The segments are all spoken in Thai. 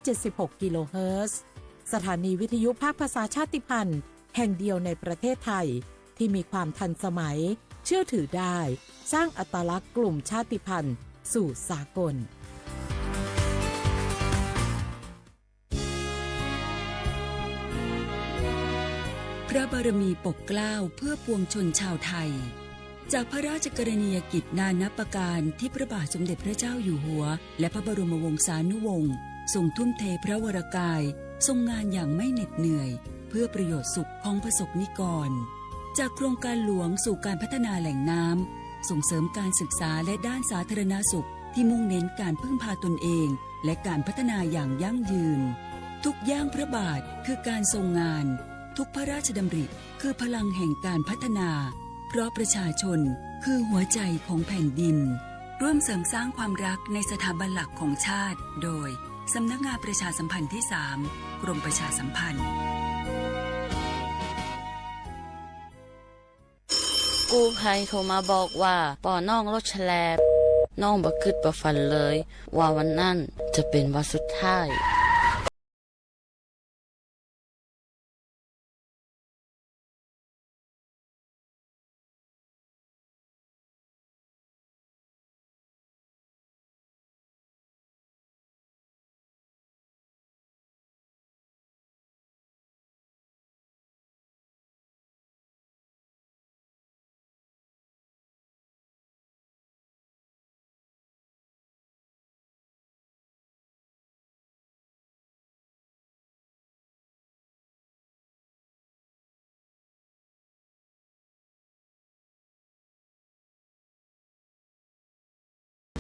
76 กิโลเฮิรตซ์ สถานีวิทยุภาคภาษาชาติพันธุ์แห่งเดียวในประเทศไทยที่มีความทันสมัยเชื่อถือได้สร้างอัตลักษณ์กลุ่มชาติพันธุ์สู่สากลพระบารมีปกเกล้าเพื่อปวงชนชาวไทยจากพระราชกรณียกิจนานับประการที่พระบาทสมเด็จพระเจ้าอยู่หัวและพระบรมวงศานุวงศ์ทรงทุ่มเทพระวรกายทรงงานอย่างไม่เหน็ดเหนื่อยเพื่อประโยชน์สุขของประสบนิกรจากโครงการหลวงสู่การพัฒนาแหล่งน้ำส่งเสริมการศึกษาและด้านสาธารณสุขที่มุ่งเน้นการพึ่งพาตนเองและการพัฒนาอย่างยั่งยืนทุกย่างพระบาทคือการทรงงานทุกพระราชดำริคือพลังแห่งการพัฒนาเพราะประชาชนคือหัวใจของแผ่นดินร่วมเสริมสร้างความรักในสถาบันหลักของชาติโดยสำนักงานประชาสัมพันธ์ที่ 3 กรมประชาสัมพันธ์กู้ภัยโทรมาบอกว่าป่อน้องรถแฉลบน้องบ่คิดบ่ฝันเลยว่าวันนั้นจะเป็นวันสุดท้าย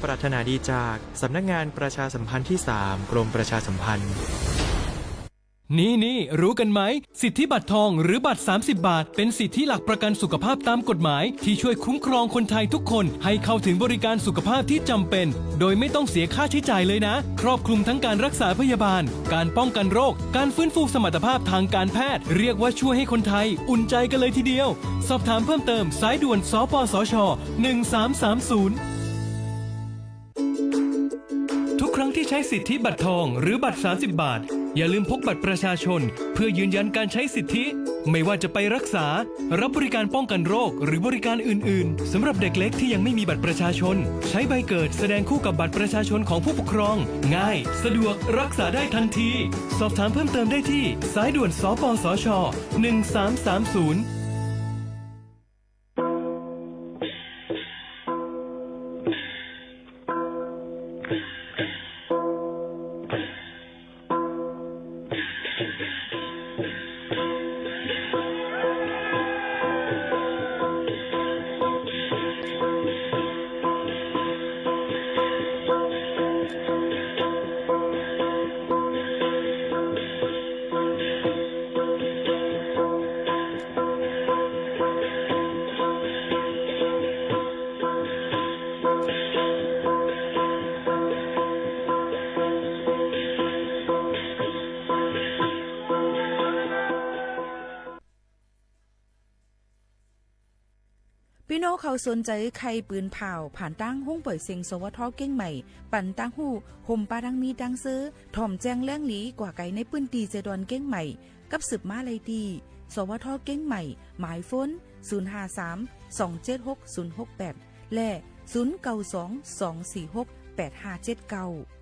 ปรารถนาดีจากสำนักงานประชาสัมพันธ์ที่ 3 กรมประชาสัมพันธ์นี่รู้กันไหมสิทธิบัตรทองหรือบัตร30 บาทเป็นสิทธิหลักประกันสุขภาพตามกฎหมายที่ช่วยคุ้มครองคนไทยทุกคนให้เข้าถึงบริการสุขภาพที่จำเป็นโดยไม่ต้องเสียค่าใช้จ่ายเลยนะครอบคลุมทั้งการรักษาพยาบาลการป้องกันโรคการฟื้นฟูสมรรถภาพทางการแพทย์เรียกว่าช่วยให้คนไทยอุ่นใจกันเลยทีเดียวสอบถามเพิ่มเติมสายด่วนสปสช1330ทุกครั้งที่ใช้สิทธิบัตรทองหรือบัตร30 บาทอย่าลืมพกบัตรประชาชนเพื่อยืนยันการใช้สิทธิไม่ว่าจะไปรักษารับบริการป้องกันโรคหรือบริการอื่นๆสำหรับเด็กเล็กที่ยังไม่มีบัตรประชาชนใช้ใบเกิดแสดงคู่กับบัตรประชาชนของผู้ปกครองง่ายสะดวกรักษาได้ทันทีสอบถามเพิ่มเติมได้ที่สายด่วนสปสช1330พี่น้องเขาสนใจใครปืนเผาผ่านตั้งห้องปล่อยเสียงสวทเก้งใหม่ปั่นตั้งหู้ห่มปลาดังมีดังซื้อถ่อมแจ้งแล้งหลีกว่าไก่ในปื้นตีเจดอนเก้งใหม่กับสืบมาเลยดีสวทเก้งใหม่หมายฟ้น053-276-068และ0922468579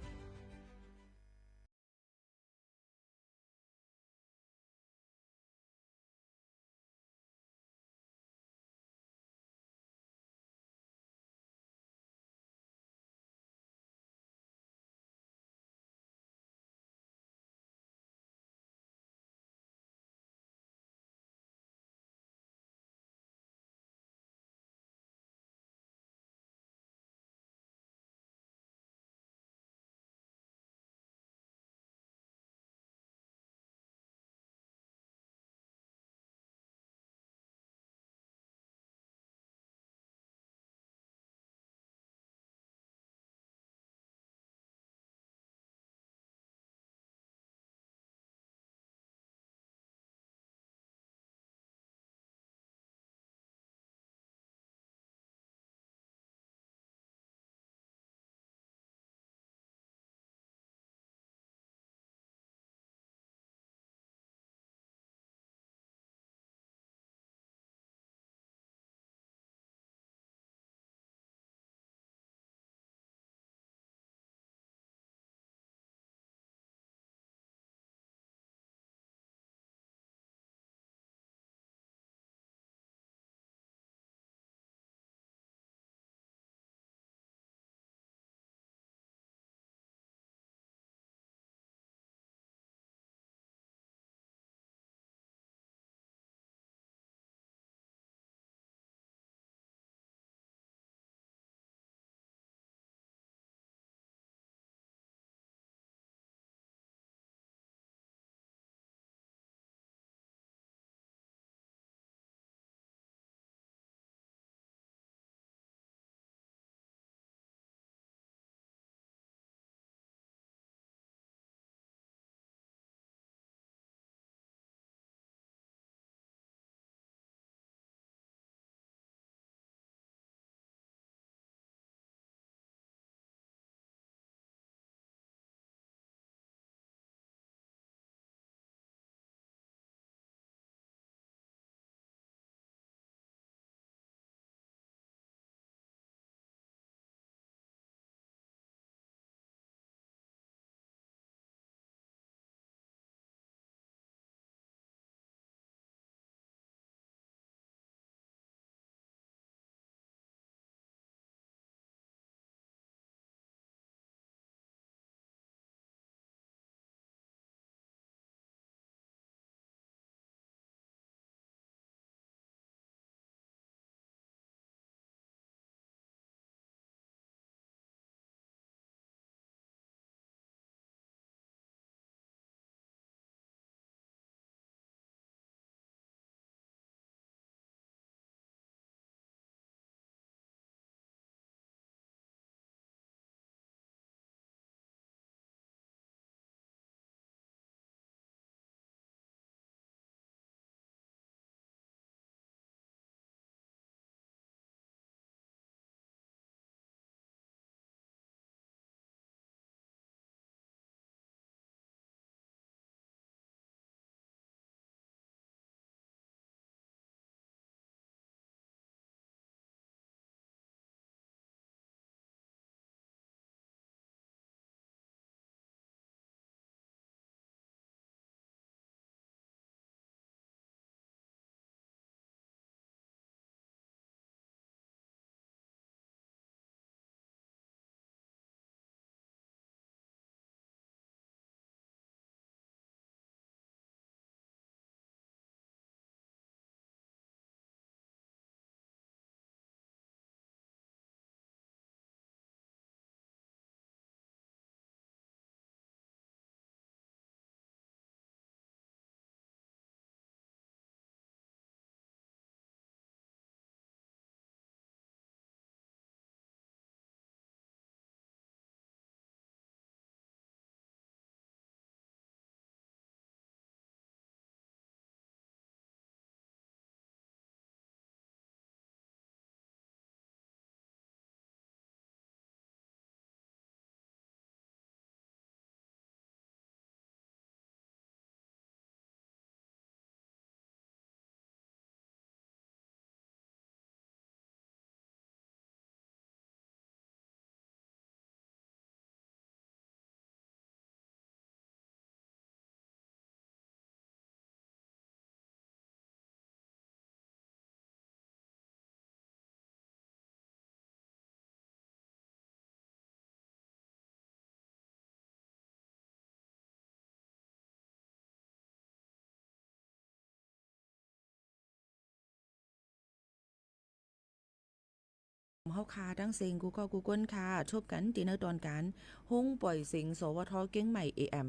เฮาคาตั้งเซ็งกูก็กูก้นค่ะชบกันตีเนอตอนการห้องปล่อยเสียงสวทเก้งใหม่ AM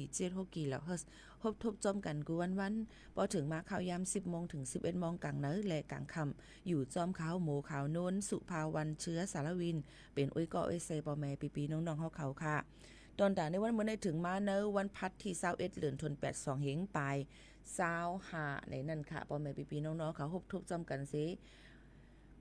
1476กิโลเฮิรตซ์พบทบจอมกันกูวันพอถึงมาข่าวยาม 10 โมงถึง 11 โมงกลางเนอและกลางค่ำอยู่จอมขาวหมูขาวโน้นสุภาวันเชื้อสารวินเป็นอุ้ยก็อุ้ยเซปอแม่ปีๆน้องๆเฮาเขาค่ะตอนต่างในวันเมื่อได้ถึงมาเนอวันพัดที่21เดือนธันวาคม2เฮงปลาย25ในนั่นค่ะปอแม่ปีๆน้องๆเขาพบทบจอมกันสิ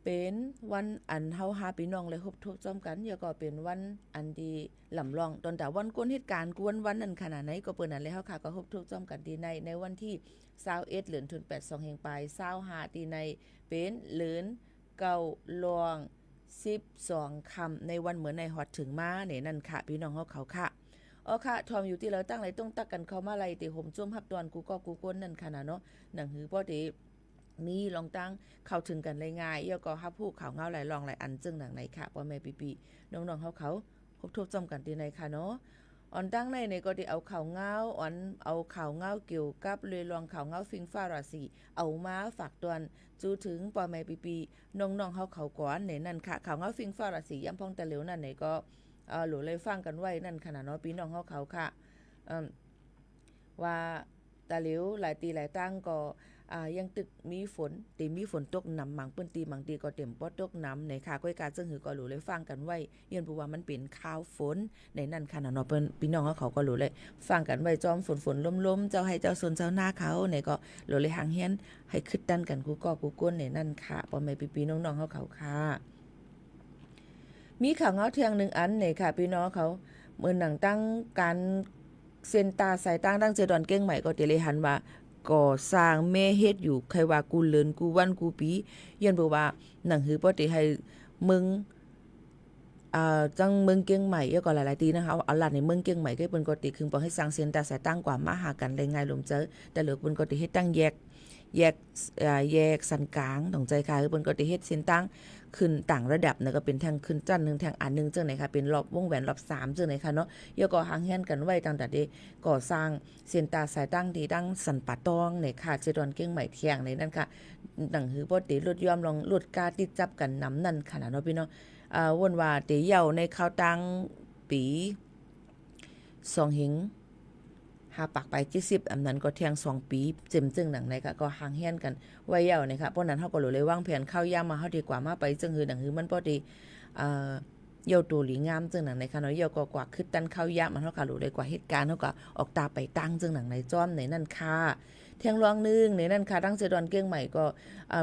เป็นวันอันเฮาหาพี่น้องเลยครบทุกจอมกันอย่าก็เป็นวันอันดีลำลองตอนแต่วันก้นเหตุการณ์กวนวันนั้นขนาดไหนก็เปิ้นนั้นเลยเฮาค่ะก็ครบทุกจอมกันดีในวันที่21เดือนธันวาคม2แห่งปลาย25ดีในเป็นเหลือนเก่าลวง12ค่ำในวันเหมือนในฮอดถึงมาเนี่ยนั่นค่ะพี่น้องเฮาเขาค่ะค่ะทอมอยู่ที่เราตั้งไหลต้องตักกันเข้ามาไล่ติห่มจุ่มฮับตอนกูก็กูก้นนั่นขนาดเนาะหนังหือบ่ติมีลองตั้งเข้าถึงกันเลยง่ายแล้วก็ฮับผู้ข่าวเงาหลายลองหลายอันจึงหนังไหนค่ะพ่อแม่ปีๆน้องๆเขาพบทบจอมกันที่ไหนค่ะเนาะอ่อนตั้งในก็ได้เอาข่าวเงาอ่อนเอาข่าวเงาเกี่ยวกับเลยลองข่าวเงาฟิงฟ้าราศีเอามาฝากตอนจูถึงพ่อแม่ปีๆน้องๆเขาก่อนในนั่นค่ะข่าวเงาฟิงฟ้าราศีย้ำพองแต่เหลวนั่นไหนก็หลูเลยฟังกันไว้นั่นขนาดเนาะพี่น้องเขาค่ะว่าตาเหลวหลายตีหลายตั้งก็ยังตึกมีฝนตีมีฝนตกน้ำหมังเปิ้นตีบางทีก็เต็มปอตกน้ำในค่ะก้อยการซึ่งหือก็รู้เลยฟังกันไว้ย้อนเพราะว่ามันเป็นข่าวฝนในนั่นค่ะเนาะเปิ้นพี่น้องเขาก็รู้เลยฟังกันไว้จอมฝนล้มๆเจ้าให้เจ้าสนเจ้าหน้าเขาในก็รู้เลยหางเฮียนให้คิดดันกันกูก็กูก้นในนั่นค่ะพ่อแม่พี่ๆน้องๆเขาค่ะมีข่าวเงาเทียง1อันในค่ะพี่น้องเขาเมื่อหนังตั้งการเส้นตาสายตั้งเจดอนเก้งใหม่ก็เตเลยหันว่าก่อสร้างแม่เฮ็ดอยู่ใครว่ากูเลินกูวันกูปีย้อนบอกว่าหนังหือบ่ได้ให้มึงจังเมืองเกียงใหม่แล้วก็หลายๆตีนะคะเอาล่ะในเมืองเกียงใหม่ก็เปิ้นก็ติคือบ่ให้สร้างเส้นตาสายตั้งกว่ามาหากันได้ง่ายลมเจอแต่เหลือเปิ้นก็ติเฮ็ดตั้งแยกสันกลางต้องใจค่ะคือเปิ้นก็ติเฮ็ดเส้นตั้งขึ้นต่างระดับนะก็เป็นทางขึ้นจันนึงทางอันนึงจังไหนค่ะเป็นรอบวงแหวนรอบ3จังไหนค่ะเนาะแล้วก็หางเฮียนกันไว้ตั้งแต่ได้ก่อสร้างเส้นตาสายตั้งที่ตั้งสันป่าตองในค่ะเจดอนเกียงใหม่เที่ยงในนั่นค่ะดังหือบ่ติลดยอมลองลดกาติดจับกันนำนั่นค่ะเนาะพี่เนาะวนว่าเตเย่าในข้าวตังปี2หิงหาปากไป70อันนั้นก็เที่ยง2ปีเจ็มจึงหนังในค่ะก็ห่างเฮียนกันไว้ยาวนะคะเพราะนั้นเฮาก็เลยวางแผนเข้าย่ามาเฮาดีกว่ามาไปจึงหือหนังหือมันบ่ดีเยี่ยวตัวหลีงามจึงหนังในค่ะเนาะเยี่ยวก็กว่าคึดตันเข้าย่ามันเฮาก็รู้เลยกว่าเหตุการณ์เฮาก็ออกตาไปตั้งจึงหนังในจ้อมในนั่นค่ะเที่ยงรองนึงในนั่นค่ะตั้งเจดอนเกียงใหม่ก็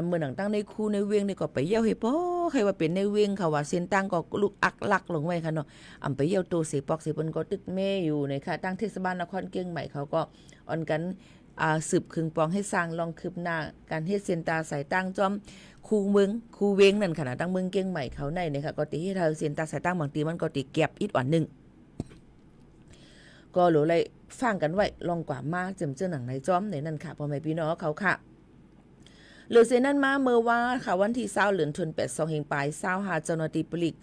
เมื่อหนังตั้งในคูในเวียงนี่ก็ไปเยี่ยวให้ป้อใครว่าเป็นในเวียงค่ะว่าเส้นตั้งก็ลุกอักลักลงไว้ค่ะเนาะไปเยี่ยวตัวเสปอกเสเปิ้นก็ตึกแม่อยู่ในค่ะตั้งเทศบาลนครเกียงใหม่เขาก็อ่อนกันสืบคึงปองให้สร้างลองคืบหน้าการเฮ็ดเส้นตาสายตั้งจอมคูเมืองคูเวงนั่นค่ะตั้งเมืองเกียงใหม่เขาในนะคะก็ติเฮ็ดให้เส้นตาสายตั้งบางทีมันก็ติเก็บอีกอันนึงก็หลูเลยฟังกันไว้ลองกว่ามาเจิมหนังในจ้อมในนั่นค่ะพ่อแม่พี่น้องเขาค่ะเหลือเส้นนั้นมาเมื่อว่าค่ะวันที่20เดือนธันวาคม2แห่งปลาย25เจ้าหน้าที่ปลิก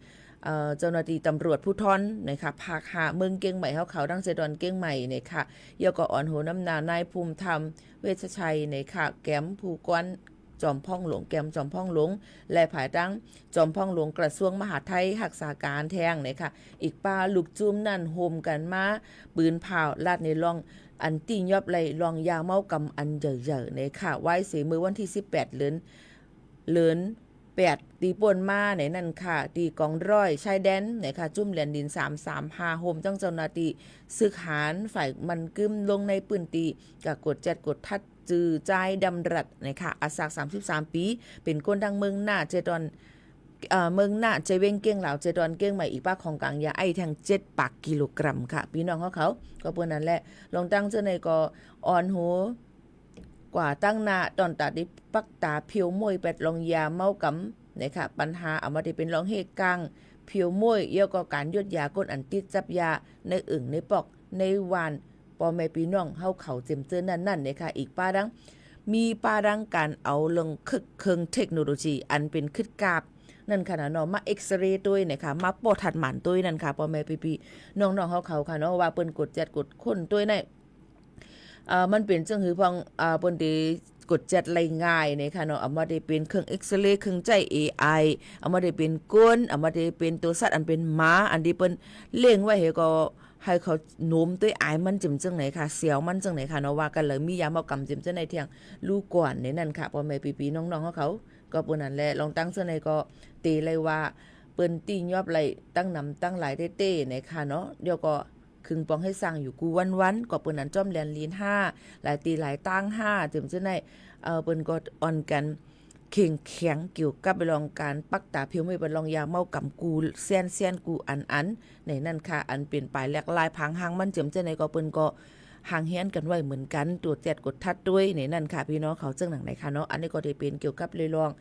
เจ้าหน้าที่ตำรวจภูธรนะคะภาค5เมืองเกียงใหม่เขาดังเจดอนเกียงใหม่นะคะยก็อ่อนโหน้ำนานายภูมิธรรมเวชชัยนะคะแก้มผู้กวนจอมพ่องหลวงแก้มจอมพ่องหลวงและภายตั้งจอมพ่องหลวงกระทรวงมหาดไทยรักษาการแทงนะคะอีกป้าลูกจุ้มนั่นโฮมกันมาปืนเผาลาดในร่องอันตียอบไหลลองยาเมากำอันเยอะๆนะคะไว้เสียมือวันที่18เดือน8ตีป่นมาไหนนั่นค่ะตีกองร้อยชายแดนไหนค่ะจุ่มเหรียญดิน335โฮมจังเจ้าหน้าที่ซึกหารฝ่ายมันกึมลงในปืนตีกับกดจัดกดทัดจือใจดำรัดนะคะอาศัก33ปีเป็นคนดังเมืองหน้าเจดอนเมืองหน้าเจเวงเกียงเหล่าเจดอนเกียงใหม่อีกป้าของกลางยาไอแทง7ปากกิโลกรัมค่ะพี่น้องเขาก็เปิ้นนั่นแหละลองตั้งเจ้าในก็อ่อนหูกว่าตั้งหน้าตอนตาดิปักตาเพียวมวยเป็ดลองยาเมากำนะคะปัญหาเอามาได้เป็นรองเฮกลางเพียวมวยเยี่ยวก็การยดยาก้นอันติดจับยาในอึ่งในปอกในวานปอแม่พี่น้องเฮาเขาเจ็มเจอนั่นนะคะอีกป้าดังมีป้าดังการเอาลงคึกเครื่องเทคโนโลยีอันเป็นคึดกาบนั่นค่ะเนาะมาเอ็กซเรย์ตัวนะคะมาปอถัดหมันตัวนั่นค่ะปอแม่พี่น้องๆเฮาเขาค่ะเนาะว่าเปิ้นกดจัดกดค้นตัวในมันเป็นจังหือพองเปิ้นได้ กดจัดไรง่ายเนี่ยค่ะเนาะเอามาได้เป็นเครื่องเอ็กซเรย์เครื่องใจ AI เอามาได้เป็นก้นเอามาได้เป็นตัวสัตว์อันเป็นม้าอันที่เปิ้นเลี้ยงไว้ให้เขาโน้มด้วยอายมันจิมจังไหนค่ะเสียวมันจังไหนค่ะเนาะว่ากันเลยมียาเมากำจิมจังไหนเที่ยงลูกก่อนในนั่นค่ะพ่อแม่ปีๆน้องๆเขาก็เปิ้นนั่นแหละลองตั้งเสื้อในก็ตีเลยว่าเปิ้นตียอบไหลตั้งนำตั้งหลายเต้ๆในค่ะเนาะเดี๋ยวก็คึงปองให้สร้างอยู่กูวันๆก็เปิ้นนั้นจ้อมแลนลีน5หลายตีหลายตั้ง5จิมจังไหนเปิ้นก็อ่อนกันเข่งแข็งเกี่ยวกับไปลองการปักตาเพียวไม่ไปลองยาเมากำกูเซียนกูอันในนั่นค่ะอันเปลี่ยนไปแหลกลายพังหางมันเจิมเจในก็เปิ้นก็ห่างเฮียนกันไว้เหมือนกันตรวจแจดกดทัดด้วยในนั่นค่ะพี่น้องเขาเจ้าหนังไหนค่ะเนาะอันนี้ก็ได้เป็นเกี่ยวกับเลยลอง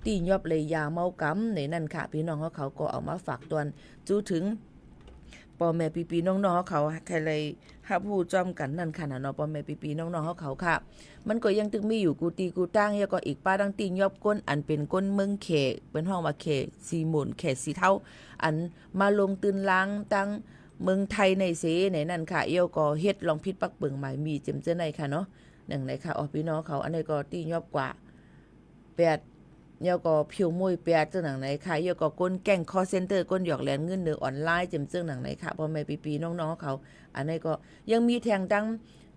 ตียอบเลยยาเมากำในนั่นค่ะพี่น้องเขาก็เอามาฝากตอนจู้ถึงพ่อแม่ปีๆน้องๆเขาใครเลยฮับผู้จ้อมกันนั่นค่ะเนาะพ่อแม่ปีๆน้องๆเขาค่ะมันก็ยังตึงมีอยู่กูตีกูตั้งแล้วก็อีกป้าดังตียอบก้นอันเป็นก้นเมืองเขเป็นห้องว่าเขสีหมุนเขสีเท่าอันมาลงตื่นล้างตั้งเมืองไทยในเสในนั่นค่ะเอี้ยวก็เฮ็ดลองพิษปักเปิงหมายมีเจมเจ้าในค่ะเนาะหนึ่งไหนค่ะอ๋อพี่น้องเขาอันนี้ก็ตียอบกว่า8เยาก็ผิวมวยเปียเจ้าหนังไหนค่ะเยาก็ก้นแก่งคอเซ็นเตอร์ก้นหยอกแหลนเงินเดือออนไลน์เจิมเจ้าหนังไหนค่ะพ่อแม่ปีๆน้องๆเขาอันนี้ก็ยังมีแทงดัง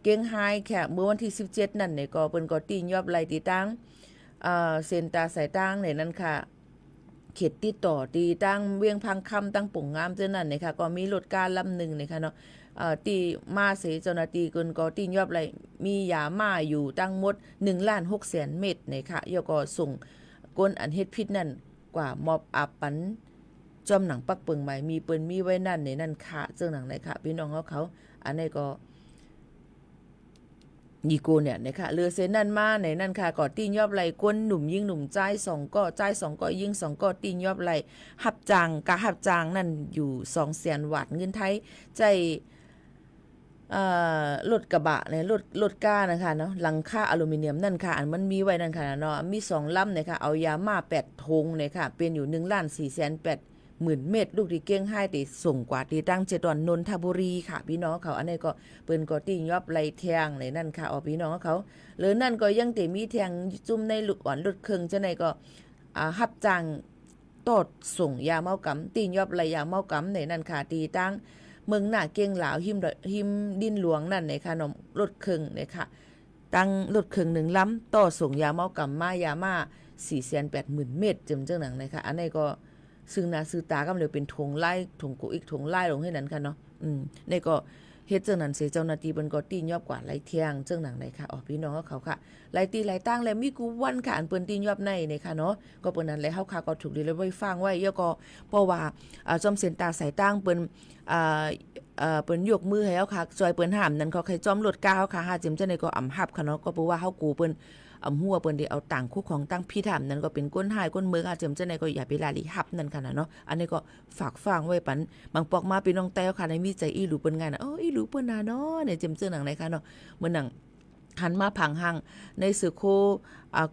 เก้งไฮแค่เมื่อวันที่17นั่นเนี่ยก็เปิ้นก็ตียอบไหลตีตั้งเซ็นตาสายตั้งในนั้นค่ะเขตติดต่อตีตั้งเวียงพังคำตั้งปุ่งงามเจ้านั่นเนี่ยค่ะก็มีรถการลำหนึ่งเนี่ยค่ะเนาะตีมาเสเจ้าหน้าที่เกินก็ตียอบไหลมียามาอยู่ตั้งหมด1,600,000 เม็ดเนี่ยค่ะเยาก็ส่งก้นอันเฮ็ดพิษนั่นกว่ามอบอับปันจอมหนังปักเปิงใหม่มีเปิ้นมีไว้นั่นในนั่นค่ะเจ้าหนังไหนค่ะพี่น้องเขาอันนี้ก็ยีโกเนี่ยนะคะเรือเซนนั่นมาในนั่นค่ะก็ตียอบไหลก้นหนุ่มยิงหนุ่มใจ2ก็ใจ2ก็ยิง2ก็ตียอบไหลหับจางกะหับจางนั่นอยู่200,000 วัตต์เงินไทยใจรถกระบะเนี่ยรถก้านะคะเนาะหลังคาอลูมิเนียมนั่นค่ะอันมันมีไว้นั่นค่ะเนาะมี2ลำเนี่ยค่ะเอายามา8ธงเนี่ยค่ะเป็นอยู่1,480,000 เม็ดลูกที่เก้งให้ติส่งกว่าที่ตั้งเจดอนนนทบุรีค่ะพี่น้องเขาอันนี้ก็เปิ้นก็ตียอบไหลแทงในนั่นค่ะเอาพี่น้องเขาหรือนั่นก็ยังติมีแทงจุ่มในลูกอ่อนรถเครื่องจังได๋ก็หับจ้างตอดส่งยาเมากำตียอบไหลยาเมากำในนั่นค่ะตีตั้งเมืองหน้าเก่งหลาวหิมดินหลวงนั่นในค่ะเนาะรถเครื่องเนี่ยค่ะตั้งรถเครื่อง1ลำต่อส่งยาเมากำมายามา480,000 เม็ดจังหนังนะคะอันนี้ก็ซึ่งนาซื้อตากำเลยเป็นถงไล่ถงกูอีกถงไล่ลงให้นั้นค่ะเนาะนี่ก็เฮ็ดจังนั้นเสียเจ้าหน้าที่เปิ้นก็ตียอบกว่าไล่เที่ยงจังหนังไหนค่ะอ๋อพี่น้องเขาค่ะไล่ตีไล่ตั้งแล้วมีกูวันค่ะอันเปิ้นตียอบในนี่ค่ะเนาะก็เปิ้นนั้นแล้วเฮาค่ะก็ถูกดีเลยไว้ฟังไว้แล้วก็เพราะว่าจอมเส้นตาสายตั้งเปิ้นเปิ้นยกมือให้เฮาค่ะซอยเปิ้นห้ามนั้นเขาใครจอมรถก้าวค่ะหาจิมจังได๋ก็อำหับค่ะเนาะก็เพราะว่าเฮากูเปิ้นหัวเปิ้นได้เอาต่างคู่ของตั้งพี่ถามนั้นก็เป็นก้นหายก้นเมืองอาจจะจังได๋ก็อย่าไปลาลิหับนั่นค่ะเนาะอันนี้ก็ฝากฟังไว้ปันบางปอกมาพี่น้องแต้วค่ะในมีใจอีหลูเปิ้นไงนะอีหลูเปิ้นน่ะเนาะเนี่ยจิมจังหนังไหนค่ะเนาะเหมือนหนังหันมาผังหังในสื่อโค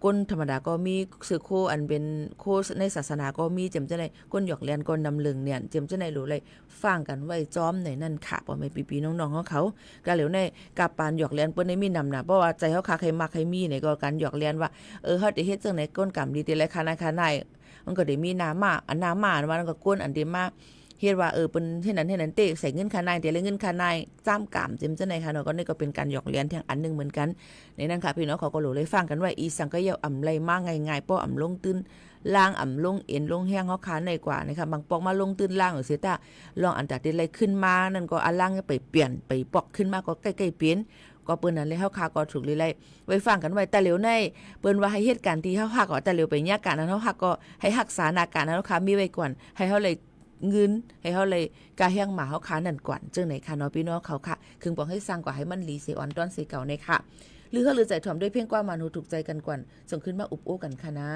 ก้นธรรมดาก็มีสื่อโคอันเป็นโคในศาสนาก็มีจำจังได๋ก้นหยอกแลนก้นนำลึงเนี่ยจำจังได๋รู้เลยฟังกันไว้จ้อมในนั่นค่ะบ่แม่ปีๆน้องๆเขาก็เหลียวในกาปานหยอกแลนเปิ้นได้มีนำน่ะเพราะว่าใจเฮาค่ะใครมักใครมีเนี่ยก็การหยอกแลนว่าเฮาได้เฮ็ดจังได๋ก้นกรรมดีแต่ละคณะมันก็ได้มีน้ำมาอันน้ำมามันก็ก้นอันเดมาเฮ็ดว่าเปิ้นเฮ็ดนั้นเตะใส่เงินค่านายแต่ละเงินค่านายจ้ำกามเต็มจังได๋ค่ะเนาะก็นี่ก็เป็นการหยอกเลียนแทงอันนึงเหมือนกันในนั้นค่ะพี่น้องเขาก็รู้เลยฟังกันว่าอีสังก็ยาวอ่ำไรมาง่ายๆป้ออ่ำลงตื้นล่างอ่ำลงเอ็นลงแห้งเฮาคาในกว่านะคะบางปอกมาลงตื้นล่างเสียตาลองอันตัดได้ไรขึ้นมานั่นก็อันล่างไปเปลี่ยนไปปอกขึ้นมาก็ใกล้ๆเปลี่ยนก็เปิ้นนั้นเลยเฮาคาก็ถูกเลยไว้ฟังกันไว้แต่เหลียวในเปิ้นว่าให้เหตุการณ์ที่เฮาฮักก็แต่เหลียวไปยากการนั้นเฮาฮักก็ให้รักษาอาการนั้นเฮาคามีไว้ก่อนให้เฮาเลยเงินให้เขาเลยกาแห้งหมาเขาขานั่นก่อนจังไหนค่ะเนาะพี่น้องเขาค่ะคึงบอกให้สร้างกว่าให้มันหลีเสอ่อนต้อนเสเก่าในค่ะหรือเขาหรือใจถ่อมด้วยเพียงกว่ามันหูถูกใจกันก่อนส่งขึ้นมาอุบโอ้กันค่ะนะ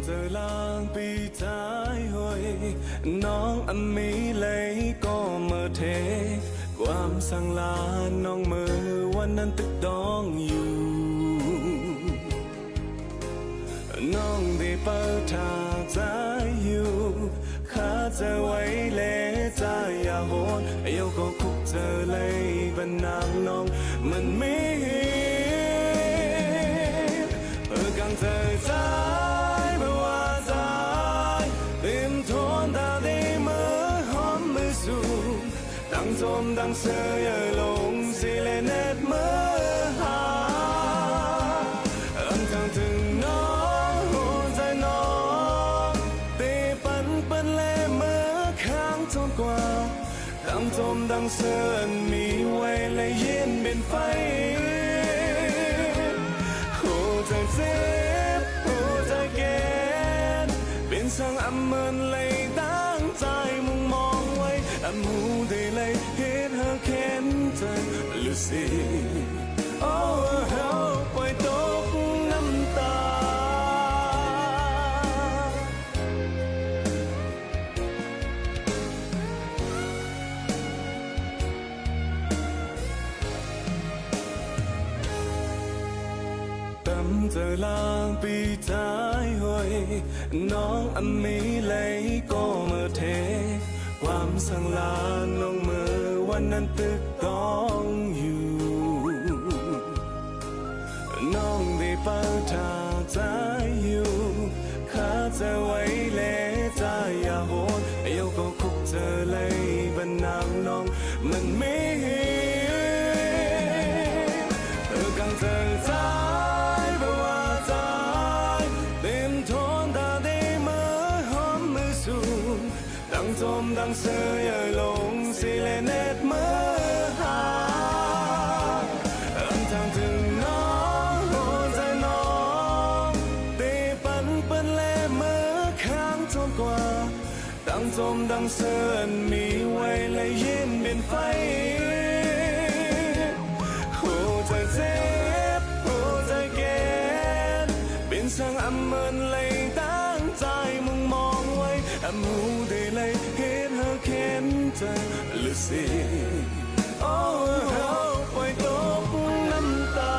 giờ làng bị trái hồiน้องมีเลยก็เมื่อเทความสั่งลาน้องมือไว้ วันนั้นตึกดองอยู่น้องได้เปิดทางใจอยู่ข้าจะไว้เล่ใจอย่าโหนเดี๋ยวก็คุกเจอเลยบันนางน้องมันไม่càng thời trái mà hoa dài tìm thôn ta đi mơ hóm mưa dù đang rôm đang sơ ở lồng xì lên nét mơ hà âm thằng từng nó hôn dài nó tê bắn bắn lê mơ kháng thôn qua đang rôm đang sơ ẩn mi quay lại yên bên phâyใจเจ็บหัวใจแกนเป็นช่างอำเมินเลยตั้งใจมุ่งมองไว้อำหูได้เลยเห็นเธอแค้นใจลูซี่โอ้เฮาปล่อยตกน้ำตาเจอลางปีท้ายหอยน้องอมีเลยก็เมื่อเทความสังลานลงมือวันนั้นตึกต้องอยู่น้องได้เปิดทางใจอยู่ข้าจะไว้เล่ใจอย่าโหนเดี๋ยวก็คุกเจอเลยบันนางน้องมันไม่กังเจอใจDòng đang sơi ở lồng xì lên nét mơ hà âm thang từng nó hôn dài nó tê bắn bắn lê mơ kháng trốn qua đang dòng đang sơi ẩn mi quay lại yên bên phây hồ trời xếp hồ trời kén bên sang âm ơn lấyตั้งใจมุ่งมองไว้อำหูได้เลยแค้นใจลูซี่โอ้เฮาปล่อยตกน้ำตา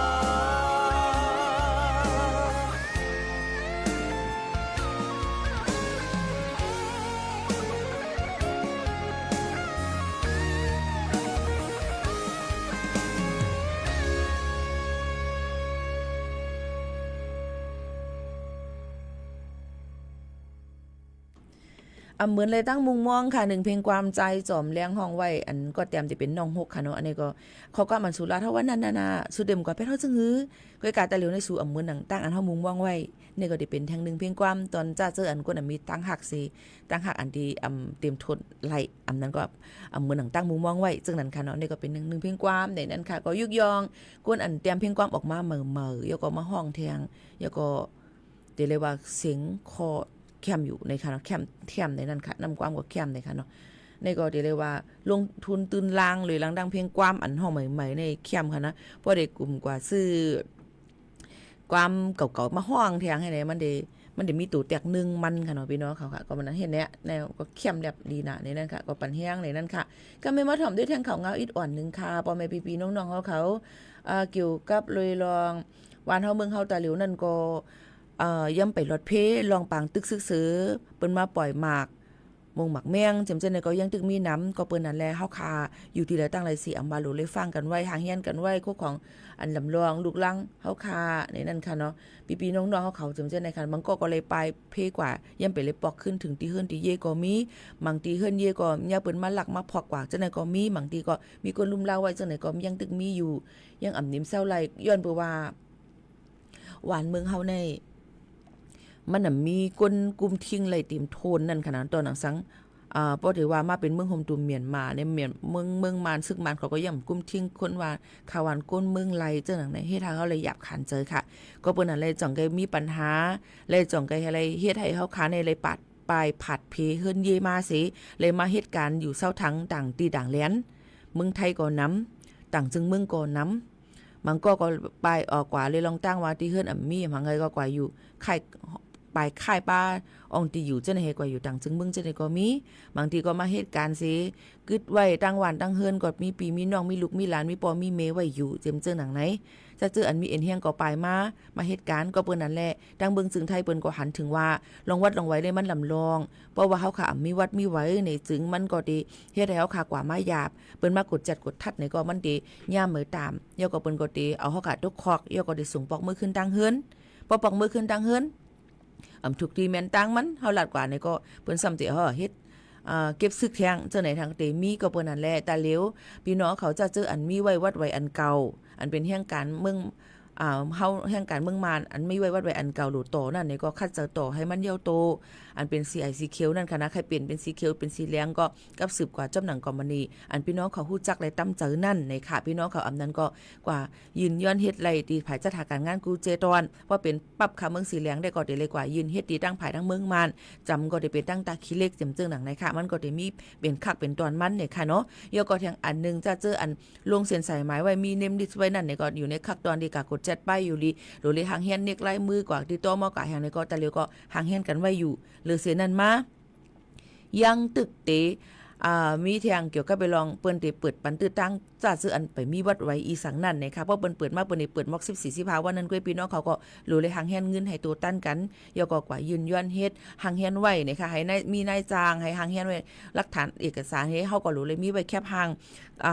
เหมือนเลยตั้งมุงมองค่ะหนึ่งเพลงความใจจอมเลี้ยงห้องไว้อันก็เตรียมจะเป็นน้องหกค่ะเนาะอันนี้ก็เขาก็มันสุราเท่าว่านั่นน่ะสุดเต็มกว่าเพชรเฮาจึงหื้อก็กาตะเหลียวในสู่เหมือนหนังตั้งอันเฮามุงมองไว้นี่ก็ได้เป็นแทงหนึ่งเพลงความตอนจ้าเจออันก็มีตั้งหักสิตั้งหักอันที่เต็มทนไหลนั้นก็เหมือนหนังตั้งมุงมองไว้จึงนั้นค่ะเนาะนี่ก็เป็นหนึ่งเพลงความในนั้นค่ะก็ยุกยองกวนอันเตรียมเพลงความออกมาเหม่อๆแล้วก็มาห้องแทงแล้วก็เดี๋ยวเลยว่าเสียงคอแคมอยู่ในค่ะเนาะแคมในนั้นค่ะนำความก็แคมในค่ะเนาะในก็เดี๋ยวเลยว่าลงทุนตื่นลางเลยลังดังเพลงความอันห้องใหม่ๆในแคมค่ะนะเพราะได้กลุ่มกว่าซื้อความเก่าๆมาห้องแทงให้ไหนมันได้มีตู่แตกนึงมันค่ะเนาะพี่น้องเขาค่ะก็มันเห็นเนี้ยแนวก็เข้มแบบดีนะในนั้นค่ะก็ปันแห้งในนั้นค่ะก็ไม่มาถ่อมด้วยแทงเขาเงาอิดอ่อนนึงค่ะปอแม่พี่ๆน้องๆเขาเกี่ยวกับเลยลองวานเฮาเมืองเฮาตาหลิวนั่นก็ย่ำไปรถเพลองปางตึกซึกซื้อเปิ้นมาปล่อยหมากมงหมักแมงจำเจนก็ยังตึกมีน้ำก็เปิ้นนั่นแลเฮาคาอยู่ที่ใดตั้งไรสิอำบาโลเลยฟังกันไว้หางเฮียนกันไว้คุกของอันลำลองลูกลังเฮาคาในนั้นค่ะเนาะพี่ๆน้องๆเขาจำเจนในค่ะมันก็เลยไปเพกว่าย่ำไปเลยปอกขึ้นถึงที่เฮือนที่เยก็มีบางทีเฮือนเยก็ยาเปิ้นมาหลักมาพอกกว่าจังได๋ก็มีบางทีก็มีคนลุมเล่าไว้จังได๋ก็ยังตึกมีอยู่ยังอ่ำนิ่มเศร้าไหลย้อนเพื่อว่าหวานเมืองเฮาในมันน่ะมีคนกุมทิ้งไหลติมโทนนั่นขนาดตอนหนังสังเพราะถือว่ามาเป็นเมืองโฮมตุมเมียนมาในเมืองมานซึ่งมันเขาก็ย่ำกุมทิ้งคนว่าขาวานก้นเมืองไหลเจ้าหนังในเฮ็ดทางเขาเลยหยาบขันเจอค่ะก็เปิ้นนั่นเลยจ่องไกมีปัญหาเลยจ่องไกอะไรเฮ็ดให้เฮาค้าในเลยปัดปลายผัดเพเฮิรนเยมาสิเลยมาเหตุการณ์อยู่เศร้าทั้งต่างตีต่างแหลนเมืองไทยก็น้ำต่างจึงเมืองก็น้ำมันก็ไปออกกว่าเลยลองตั้งว่าที่เฮิรนมีหังไงก็กว่าอยู่ไข่ ปลายค่ายป้าอองตีอยู่เจ้าไหนกว่าอยู่ต่างจึงมึงเจ้าไหนก็มีบางทีก็มาเหตุการณ์สิกึดไว้ตั้งวันตั้งเฮือนก็มีปีมีน้องมีลูกมีหลานมีปอมีเมไว้อยู่เจมเจอหนังไหนจะเจออันมีเอ็นเฮียงก็ปลายมาเหตุการณ์ก็เปิ้นนั่นแหละดังเบิ่งจึงไทยเปิ้นก็หันถึงว่าลองวัดลองไว้เลยมันลำลองเพราะว่าเฮาค่ะมีวัดมีไว้ในจึงมันก็ดีเฮ็ดให้เฮาค่ะกว่ามาหยาบเปิ้นมากดจัดกดทัดในก็มันดีย่ามเหมือตามเยาก็เปิ้นก็ดีเอาเฮาค่ะตกคอกเยาก็ได้สูงปอกมือขึ้นตั้งเฮือนพอปอกมือขึ้นตั้งเฮือนทุกทีแม่นตังมันเฮาลัดกว่านี่ก็เปิ้นซ้ำติเฮาเฮ็ดเก็บซึกแทงเจ้าไหนทางเตมีก็เปิ้นนั่นแหละแต่เหลียวพี่น้องเขาจะเจออันมีไว้วัดไว้อันเก่าอันเป็นแห่งการเมืองเฮาแห่งการเมืองมานอันไม่ไว้วัดไว้อันเก่าหรือโตนั่นนี่ก็คัดเจอต่อให้มันเหี่ยวโตอันเป็นสีไอสีเขียวนั่นค่ะนะใครเปลี่ยนเป็นสีเขียวเป็นสีเหลืองก็กับสืบกว่าจำหนังกอมณีอันพี่น้องเขาฮู้จักและตั้มเจอนั่นในค่ะพี่น้องเขาอำนั้นก็กว่ายืนย้อนเฮ็ดไรตีภายจัดหาการงานกูเจตอนว่าเป็นปั๊บค่ะเมืองสีเหลืองได้ก็ได้เลยกว่ายืนเฮ็ดตีตั้งภายทั้งเมืองมานจำก็ได้เป็นตั้งตาขี้เล็กจำเจิงหนังในค่ะมันก็ได้มีเป็นคักเป็นตอนมันเนี่ยค่ะเนาะยก็ทางอันนึงจะเจออันลงเส้นสายหมายไว้มีเนมดิสไว้นั่นเนี่ยก็อยู่ในคักตอนดีกากดแชทไปอยู่ดีโดยเลยหางเฮียนเน็กไล่มือกว่าที่โตมอกะแห่งในก็แต่เร็วก็หางเฮียนกันไว้อยู่หรือเสียนั่นมายังตึกเตมีทางเกี่ยวกับไปลองเปิ้นเปิดปันตื้อตั้งจ้าซื้ออันไปมีวัดไว้อีสังนั่นนะคะเพราะเปิ้นเปิดมาเปิ้นนี่เปิดมอก14-15วันนั้นก้อยพี่น้องเขาก็รู้เลยหางแฮนเงินให้ตัวตั้นกันยก็กว่ายืนย้อนเฮ็ดหางแฮนไว้นะคะให้มีนายจ้างให้หางแฮนไว้หลักฐานเอกสารให้เฮาก็รู้เลยมีไว้แคบหาง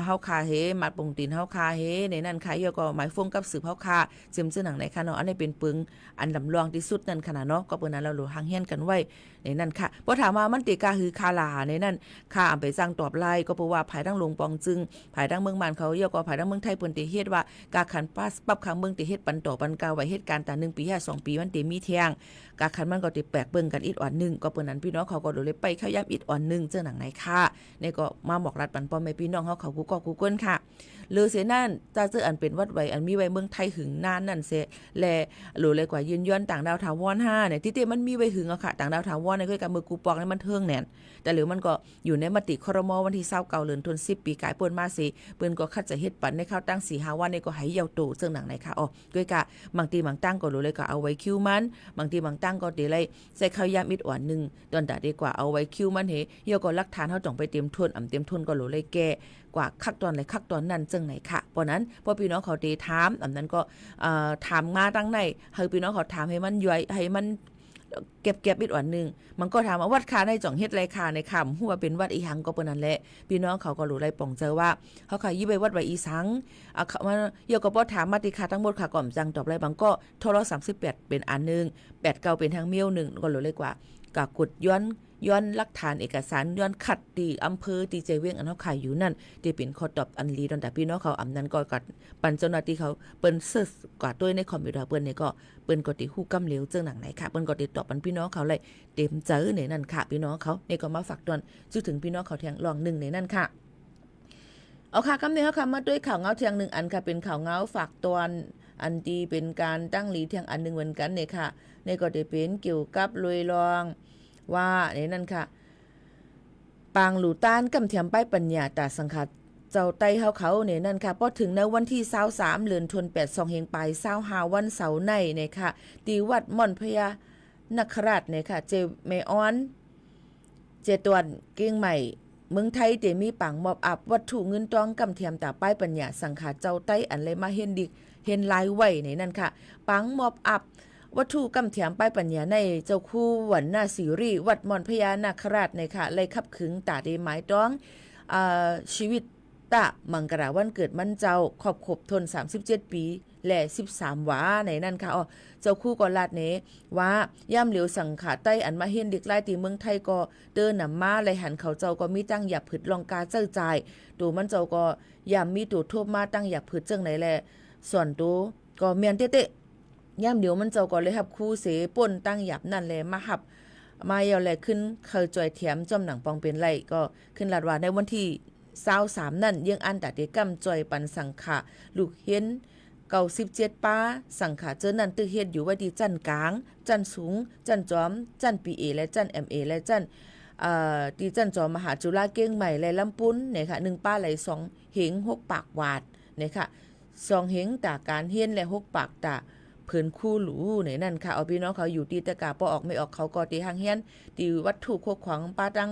เฮาคาเฮมัดปงตีนเฮาคาเฮในนั้นค่ะยก็หมายฟงกับสืบเฮาคาเจิมซื่อหนังไหนค่ะเนาะอันนี้เป็นปึงอันลำลองที่สุดนั่นขนาดเนาะก็เปิ้นนั้นเรารู้หางแฮนกันไว้ในนั้นค่ะบ่ถามว่ามันติกาคือคาลาในนั้นค่าอำไปสร้างตอบไล่ก็เพราะว่าภายทั้งลงปองจึงภายทั้งเมืองมานเขาเยาก็ภายทั้งเมืองไทยเปิ้นติเฮ็ดว่ากาขันปัสปับขังเมืองติเฮ็ดปันต่อปันกาไว้เหตุการณ์ตา1ปี2ปีมันติมีเที่ยงกาขันมันก็ติแปลกเบิ่งกันอีกอ่อนนึงก็เปิ้นนั้นพี่น้องเขาก็เลยไปเข้าย่ำอีกอ่อนนึงเจ้าหนังไหนค่ะนี่ก็มาบอกรัดปันป้อมแม่พี่น้องเขากูก็กูก้นค่ะหรือเสียนั่นจะเจออันเป็นวัดไว้อันมีไว้เมืองไทยหึงนานนั่นเสแลหรือเลยกว่ายืนย้อนต่างดาวถาวร5เนี่ยที่มันมีไว้หึงอะค่ะต่างดาวถาวรในคือการมือกูปอกนี่มันเทิงแน่นแต่หรือมันก็อยู่ในมติครม.วันที่29เดือนธันวาคม10ปีกายเปิ้นมาสิเปิ้นก็คัดจะเฮ็ดปันในข้าวตั้ง 4-5 วันนี่ก็ให้ยาวโตเจิงหนังไหนค่ะด้วยกะบางทีบางตั้งก็รู้เลยก็เอาไว้คิวมันบางทีบางตั้งก็ได้เลยใส่ข้าวยามอีกอ่อนนึงตอนตาดีกว่าเอาไว้คิวมันเฮยก็หลักฐานเฮาต้องไปเตรียมทุนเตรียมทุนก็รู้เลยแก่กว่าคักตอนไหนคักตอนนั้นเจิงไหนค่ะเพราะนั้นพอพี่น้องเขาตีถามนั้นก็ถามมาตั้งในให้พี่น้องเขาถามให้มันย่อยให้มันเก็บอีกวันนึงมันก็ถามว่าวัดคาในจ่องเฮ็ดไรคาในคำหัวเป็นวัดอีหังก็เปิ้นนั่นแหละพี่น้องเขาก็รู้ไรป่องเจอว่าเขาขายยี่ไปวัดไว้อีสังมันเยอะก็บ่ถามมาติคาทั้งหมดค่ะก่อมจังตอบไรบางก็โทร38เป็นอันนึง89เป็นทางเมียวนึงก็รู้เลยกว่ากะกดย้อนหลักฐานเอกสารย้อนขัดตีอำเภอตีใจเวียงอันเฮาขายอยู่นั่นที่เป็นข้อตอบอันลีดอนแต่พี่น้องเขาอำนั้นก็กัดปันเจ้าหน้าที่เขาเปิ้นเซิร์ชกว่าด้วยในคอมพิวเตอร์เปิ้นนี่ก็เปิ้นก็ติฮู้กำเหลวเจิงหนังไหนค่ะเปิ้นก็ติตอบปันพี่น้องเขาเลยเต็มเจอในนั่นค่ะพี่น้องเขานี่ก็มาฝากตอนจุดถึงพี่น้องเขาแทงลอง1ในนั่นค่ะเอาค่ะคำนี้เฮาค่ะมาด้วยข่าวเงาเที่ยง1อันค่ะเป็นข่าวเงาฝากตอนอันดีเป็นการตั้งหลีเที่ยงอันนึงเหมือนกันนี่ค่ะนี่ก็ได้เป็นเกี่ยวกับลุยลองว่าในนั่นค่ะปางหลูต้านกำเทียมป้ายปัญญาตาสังขัดเจ้าไต้เฮาเขาเนี่ยนั่นค่ะพอถึงในวันที่23เดือนธันวาคม2เฮงไป25วันเสาร์ในเนี่ยค่ะที่วัดม่อนพญานคราชเนี่ยค่ะเจเมออนเจตวนเก้งใหม่เมืองไทยเตมีปังมอบอับวัตถุเงินตองกำเทียมตาป้ายปัญญาสังขัดเจ้าไต้อันเลยมาเห็นดิเห็นลายไว้ในนั่นค่ะปังมอบอับวัตถุกำเทียมป้ายปัญญาในเจ้าคู่วันนาสีรีวัดม่อนพญานาคราชในค่ะเลยขับขึงตาได้หมายต้องชีวิตตะมังกราวันเกิดมันเจ้าขอบขบทน37ปีและ13หวาในนั่นค่ะเจ้าคู่ก็ลาดเนว่าย่ำเหลียวสังขาใต้อันมาเห็นเด็กไล่ตีเมืองไทยก็เดินนำมาเลยหันเขาเจ้าก็มีตั้งหยับผึดลองกาเจ้าจ่ายตัวมันเจ้าก็ย่ำมีตัวทบมาตั้งหยับผึดจังไหนแหละส่วนตัวก็เมียนเตะย่ำเดี๋ยวมันเจ้าก็เลยหับคู่เสป่นตั้งหยับนั่นแหละมาหับมาเยาแลขึ้นเคยจอยเถียมจอมหนังปองเป็นไรก็ขึ้นลาดว่าในวันที่23นั่นยังอันตะเดกำจอยปันสังขะลูกเห็น97ป้าสังขะเจอนั่นตึกเฮ็ดอยู่ว่าดีจันกลางจันสูงจันจอมจัน PA และจัน MA และจันดีจันจอมมหาจุฬาเก้งใหม่และลำปุ้นเนี่ยค่ะ1ป้าไหล2เหง6ปากวาดเนี่ยค่ะ2เหงตาการเฮียนและ6ปากตา เพิ่นคู่หลูในนั่นค่ะเอาพี่น้องเขาอยู่ตีตะกาปอออกไม่ออกเขาก็ตีหางเฮียนตีวัตถุโคขวางป้าตัง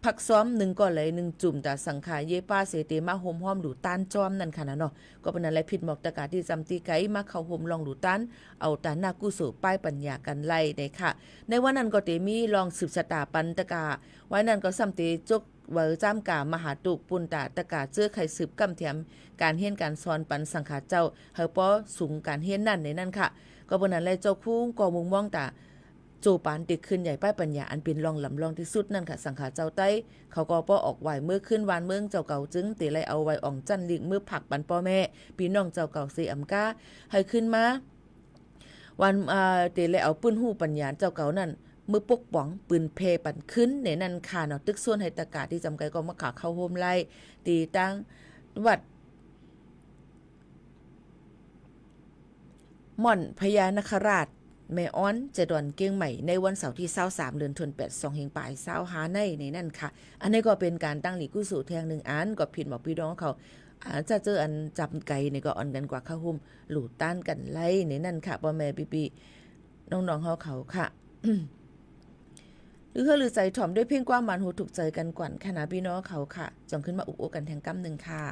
ผักซ้อม1ก่อนเลย1จุ่มแต่สังขารเยป้าเสเตมาโฮมห้อมหลูต้านจอมนั่นค่ะนะเนาะก็เป็นอะไรผิดหมอกตะกาที่จำตีไกมาเข้าโฮมลองหลูต้านเอาตาหน้ากู้สู่ป้ายปัญญากันไล่ได้ค่ะในวันนั้นก็เตมีลองสืบชะตาปันตะกาไว้นั้นก็ซ้ำเตจกเวอจ้ำกามหาตุกปุนตาตะกาเจื้อไข่สืบกำเทียมการเฮียนการสอนปันสังขารเจ้าเฮาป้อสูงการเฮียนนั่นในนั่นค่ะก็บนนั้นเลยเจ้าคู่ก็มุงมองตาโจปานติดขึ้นใหญ่ป้ายปัญญาอันเป็นรองลำรองที่สุดนั่นค่ะสังขารเจ้าใต้เขาก็ป้อออกไหวเมื่อขึ้นวานเมืองเจ้าเก่าจึงตีไลเอาไว้อ่องจันลิงมือผักปันป้อแม่พี่น้องเจ้าเก่าเสอำกาให้ขึ้นมาวันตีไลเอาปื้นหู้ปัญญาเจ้าเก่านั่นมือปกป้องปืนเพปันขึ้นในนั้นค่ะเนาะตึกส่วนให้ตะกาที่จำไกก็มาขาเข้าโฮมไล่ตีตั้งวัดม่อนพญานคราชแม่อ้อนจะดอนเกียงใหม่ในวันเสาร์ที่23เดือนธันวาคม2เฮงปลาย25ในนั่นค่ะอันนี้ก็เป็นการตั้งหลีกู้สู่แทง1อันก็ผิดบอกพี่น้องเขาอาจจะเจออันจับไก่นี่ก็อ่อนกันกว่าข้าวหุ่มหลู่ต้านกันไล่ในนั่นค่ะพ่อแม่ปีๆน้องๆเขาค่ะ หรือเฮือหรือใจถ่อมด้วยเพ่งกว้างมันหูถูกใจกันกว่าคณะพี่น้องเขาค่ะจองขึ้นมาอุกโอกันแทงกำหนึ่งค่ะ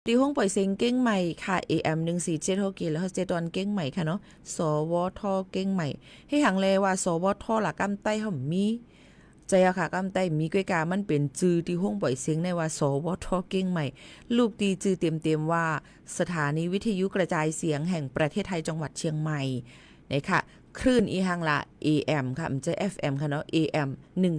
ตีห้องปล่อยเสียงเก้งใหม่ค่ะ AM 147กิแล้วเฮาเจดอนเก้งใหม่ค่ะเนาะสวทเก้งใหม่ให้หังเลว่าสวทล่ะกำใต้เฮามีใจอะค่ะกำใต้มีก้อยกามันเป็นจื่อที่ห้องปล่อยเสียงในว่าสวทเก้งใหม่ลูกตีจื่อเต็มๆว่าสถานีวิทยุกระจายเสียงแห่งประเทศไทยจังหวัดเชียงใหม่นะคะคลื่นอีหังละ AM ค่ะมันจะ FM ค่ะเนาะ AM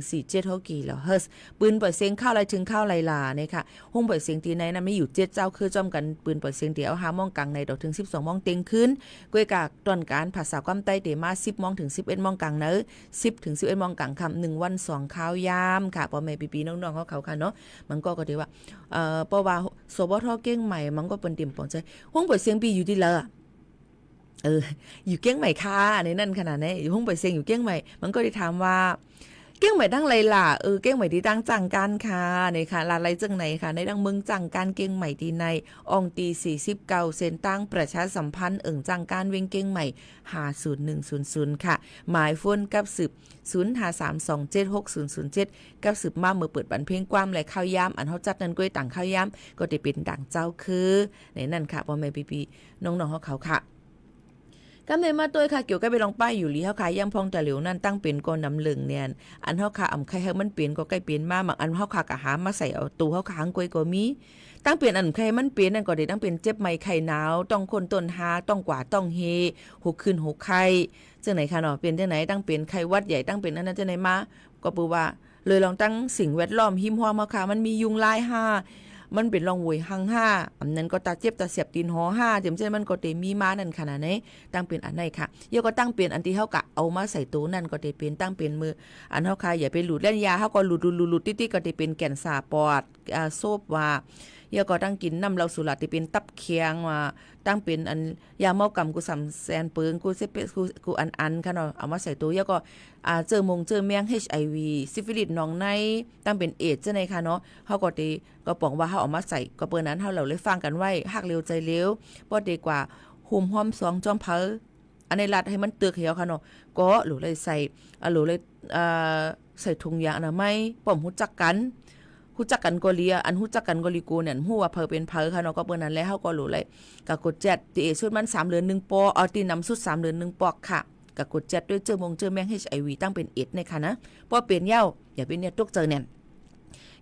147กิโลเฮิรตซ์ปืนปล่อยเสียงเข้าไรถึงเข้าไรลาเนี่ยค่ะห้องปล่อยเสียงตีไหนนะไม่อยู่7เจ้าคือจ้อมกันปืนปล่อยเสียงเดียว5 โมงกลางในดอกถึง12 โมงเต็งคืนก้วยกากตอนการภาษาความใต้เตมา10 โมงถึง11 โมงกลางเนอะ10 ถึง 11 โมงกลางค่ำ1 วัน 2ข้าวยามค่ะพ่อแม่พี่ๆน้องๆเขาค่ะเนาะมันก็ดีว่าเพราะว่าสวทเก้งใหม่มันก็เป็นเตรียมปอนใจห้องปล่อยเสียงปีอยู่ที่ละอยู่เก้งใหม่ค่ะในนั่นขนาดนี้อยู่ห้องปล่อยเสียงอยู่เก้งใหม่มันก็ได้ถามว่าเก้งใหม่ตั้งไรล่ะเก้งใหม่ที่ตั้งจังการค่ะในค่ะลาไรจังไหนค่ะในดังเมืองจังการเก้งใหม่ที่ในอองตี49เซนตั้งประชาสัมพันธ์จังการเวงเก้งใหม่50100ค่ะหมายโฟนกับสืบ0532760007กับสืบมาเมื่อเปิดบันเพลงความและข้าวยามอันเฮาจัดนั้นก้วยต่างข้าวยามก็ได้เป็นต่างเจ้าคือในนั่นค่ะพ่อแม่พี่ๆน้องๆเขาค่ะกำเนิดมาตัวค่ะเกี่ยวกับไปลองป้ายอยู่ลีเฮาขายย่ำพองตะเหลียวนั่นตั้งเป็นก้อนน้ำเหลืองเนี่ยอันเฮาขาอำไข่เฮามันเปลี่ยนก็ใกล้เปลี่ยนมาบางอันเฮาขากะหามาใส่เอาตู้เฮาค้างกวยก็มีตั้งเปลี่ยนอันไข่มันเปลี่ยนนั่นก็ได้ตั้งเป็นเจ็บไม้ไข่หนาวต้องคนต้นหาต้องกว่าต้องเฮหกขึ้นหกไข่จังไหนค่ะเนาะเป็นจังไหนตั้งเป็นไข้วัดใหญ่ตั้งเป็นอันนั้นจังไหนมาก็ปูว่าเลยลองตั้งสิ่งแวดล้อมหิมหอมมาค่ะมันมียุงลายมันเป็นรองหวยหังอันนั้นก็ตาเจ็บตาเสียบตีนหอเต็มเส้นมันก็เตมีมานั่นขนาดนี้ตั้งเป็นอันไหนค่ะเยาก็ตั้งเป็นอันที่เฮากะเอามาใส่ตู้นั่นก็ได้เป็นตั้งเป็นมืออันเฮาค่ะอย่าไปหลุดเล่นยาเฮาก็หลุดติๆก็ได้เป็นแก่นสาปอดโซบว่าเยาก็ตั้งกินน้ำเหล้าสุราที่เป็นตับเคียงว่าตั้งเป็นอันยาเมากำกูสำแสนเปิงกูเซเปกูอันค่ะเนาะเอามาใส่ตู้เยาก็เจอแมง HIV ซิฟิลิสน้องในตั้งเป็นเอดส์จังได๋ค่ะเนาะเฮาก็ได้ก็ปองว่าเฮาเอามาใส่ก็เปิ้นนั้นเฮาเราเลยฟังกันไว้ฮักเร็วใจเร็วบ่ดีกว่าหุ่มห้อม2จอมเพออันในรัดให้มันเตือกเหี่ยวค่ะเนาะก็หรือเลยใส่หรือเลยใส่ถุงยางอนามัยป้อมฮู้จักกันก็เลียอันฮู้จักกันก็ลีกูเนี่ยฮู้ว่าเพอเป็นเพอค่ะเนาะก็เปิ้นนั้นแล้วเฮาก็รู้เลยก็กดแจ็ดที่สุดมัน3เดือน1ปอเอาที่นำสุด3เดือน1ปอกค่ะก็กดแจ็ดด้วยเจอแมง HIV ตั้งเป็นเอดในค่ะนะพอเป็นเหย้าอย่าเป็นเนี่ยตกเจอเนี่ย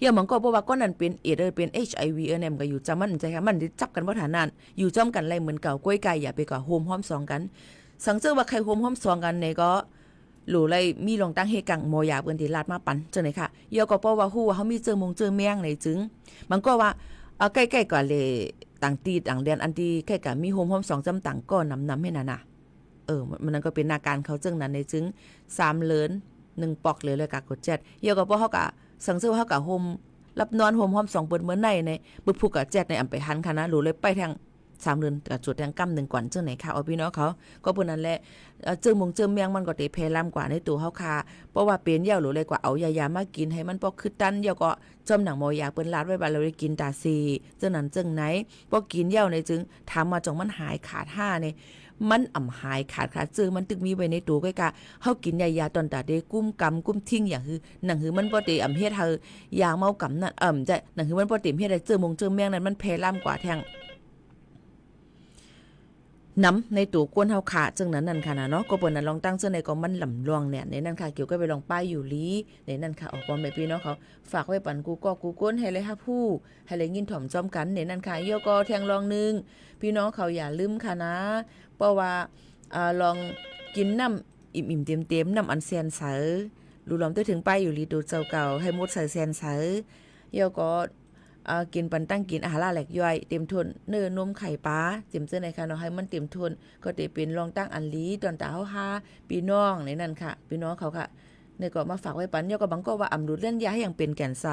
อย่ามันก็เพราะว่าก้อนนั้นเป็นเอดเป็น HIV เนี่ยมันก็อยู่จำมันใจค่ะมันจับกันบ่ทันนานอยู่จ้อมกันไรเหมือนเก่ากล้วยไก่อย่าไปก่อโฮมห้อม2กันสังเจอว่าใครโฮมห้อม2กันเนี่ยก็หลู่ไรมีลองตั้งเฮกังโมยาเปิ้นที่ลาดมาปันจังได๋ค่ะอย่าก็เพราะว่าฮู้ว่าเฮามีเจอแมงในจึงมันก็ว่าใกล้ๆก่อนเลยต่างตีต่างเรียนอันที่ใกล้กับมีโฮมห้อม2จำต่างก็นำให้นั่นน่ะมันนั่นก็เป็นอาการเขาจึงนั้นในจึง3เลิน1ปอกเลยกะกดแจ็ดอย่าก็เพราะเฮากะสังเจอว่าเฮากะโฮมรับนอนโฮมห้อม2เปิ้นเหมือนในบึกผู้กะแจ็ดในอำไปหันค่ะนะหลู่เลยไปทาง3เดือนกับจุดแทงกำ1ก่อนจังไหนค่ะเอาพี่น้องเขาก็เปิ้นนั่นแหละเจอแมงมันก็ได้แพร่ลามกว่าในตัวเฮาค่ะเพราะว่าเป็นเหย้าหรือเลยกว่าเอายามากินให้มันพอคือตันเหย้าก็จอมหนังหมอยาเปิ้นลาดไว้บัดเราได้กินตาซีจังนั้นจังไหนพอกินเหย้าในจึงถามมาจงมันหายขาด5นี่มันหายขาดจื้อมันตึกมีไว้ในตัวก้อยกะเฮากินยาตอนตาได้กุ้มกำกุ้มทิ้งอย่างคือหนังหือมันบ่ได้เฮ็ดเฮายาเมากำนั่นจะหนังหือมันบ่ได้เฮ็ดให้เจอแมงนั้นมันแพร่ลามกว่าแทงน้ำในตัวก้นเฮาขาจึงนั้นนั่นค่ะนะเนาะก็เปิ้นนั้นลองตั้งเสื้อในก็มันหล่ำลวงเนี่ยในนั้นค่ะเกี่ยวกับไปลองป้ายอยู่ลีในนั้นค่ะออกบ่แม่พี่น้องเขาฝากไว้ปันกูก็กูก้นให้เลยค่ะผู้ให้เลยยินถ่อมจอมกันในนั้นค่ะเยาก็แทงลองนึงพี่น้องเขาอย่าลืมค่ะนะเพราะว่าลองกินน้ำอิ่มๆเต็มๆน้ำอันแสนใสรู้ลอมถึงป้ายอยู่ลีดูเจ้าเก่าให้หมดใส่แสนใสเยาก็กินปันตั้งกินอาหารแหลกย่อยเต็มทุนเนื้อนมไข่ปลาเต็มเส้นในค่ะเนาะให้มันเต็มทุนก็ได้เป็นรองตั้งอันลีตอนตาเฮาหาพี่น้องในนั้นค่ะพี่น้องเขาค่ะเนี่ยก็มาฝากไว้ปันเยาก็บังก็ว่าอำหลุดเล่นยาให้อย่างเป็นแก่นซะ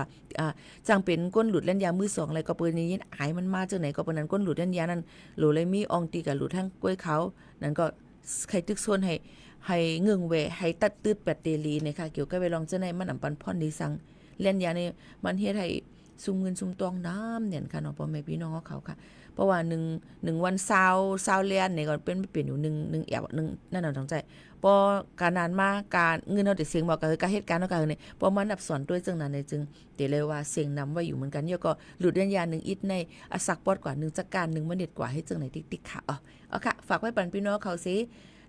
จังเป็นก้นหลุดเล่นยามือ2อะไรก็เปิ้นนี้อายมันมาจังไหนก็เปิ้นนั้นก้นหลุดเล่นยานั้นโหลเลยมีอองตีกับหลุดทั้งกล้วยเขานั่นก็ใครตึกโซนให้เงึงเวให้ตัดตืดแบตเตอรี่นะคะเกี่ยวกับไปลองจังไหนมันอำปันพ่อนดีสังเล่นยานี่มันเฮ็ดให้ซุมเงินซุมตองน้ำเนี่ยค่ะเนาะพ่อแม่พี่น้องเขาค่ะเพราะ ราะว่าหนึ่งวัน20เลียนนี่ก็เป็นเปลี่ยนอยู่1แอบ1นั่นน่ะต้องใจพอการนานมาการเงินเฮาได้เสียงบอกก็คือการเหตุการณ์เฮาก็คือนี่พอมันนับสอนด้วยจังนั้นจึงเดี๋ยวเลยว่าเสียงนำไว้อยู่เหมือนกันก็หลุดเรียนยา1อิดในอสักปอดกว่า1จักการ1มนิดกว่าให้จังไหนติ๊กๆค่ะเอาค่ะฝากไว้ปันพี่น้องเขาสิ